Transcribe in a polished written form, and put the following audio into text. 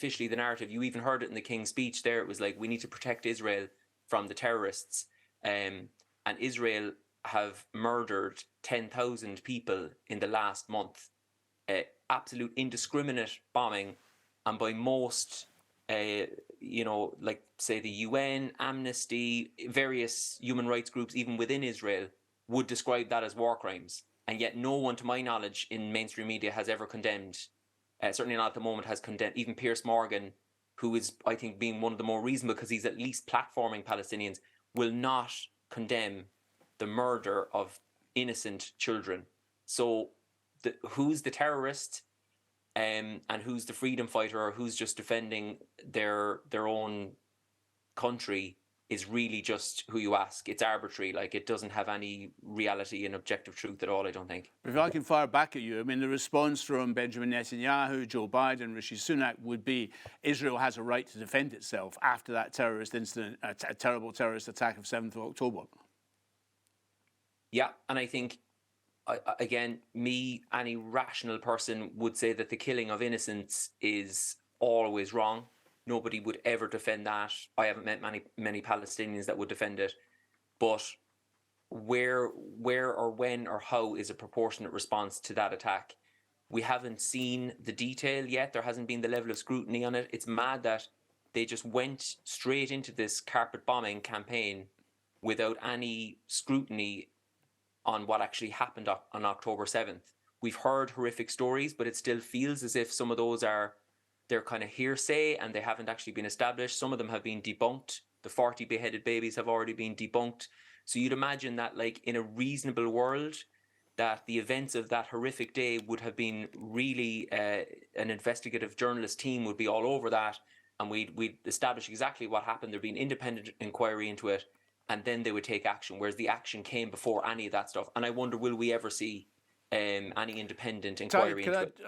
officially the narrative. You even heard it in the King's speech there. It was like, we need to protect Israel from the terrorists. And Israel have murdered 10,000 people in the last month. Absolute indiscriminate bombing. And by most, like say the UN, Amnesty, various human rights groups, even within Israel, would describe that as war crimes. And yet no one, to my knowledge, in mainstream media has ever condemned, certainly not at the moment, has condemned. Even Piers Morgan, who is, I think, being one of the more reasonable because he's at least platforming Palestinians, will not condemn the murder of innocent children. So who's the terrorist and who's the freedom fighter, or who's just defending their own country is really just who you ask. It's arbitrary. Like, it doesn't have any reality and objective truth at all, I don't think. If I can fire back at you, I mean, the response from Benjamin Netanyahu, Joe Biden, Rishi Sunak would be Israel has a right to defend itself after that terrorist incident, a terrible terrorist attack of 7th of October. Yeah, and I think, again, any rational person would say that the killing of innocents is always wrong. Nobody would ever defend that. I haven't met many Palestinians that would defend it. But where or when or how is a proportionate response to that attack? We haven't seen the detail yet. There hasn't been the level of scrutiny on it. It's mad that they just went straight into this carpet bombing campaign without any scrutiny on what actually happened on October 7th. We've heard horrific stories, but it still feels as if some of those they're kind of hearsay and they haven't actually been established. Some of them have been debunked. The 40 beheaded babies have already been debunked. So you'd imagine that, like, in a reasonable world, that the events of that horrific day would have been really, an investigative journalist team would be all over that, and we'd establish exactly what happened. There'd be an independent inquiry into it, and then they would take action, whereas the action came before any of that stuff. And I wonder, will we ever see any independent inquiry into it?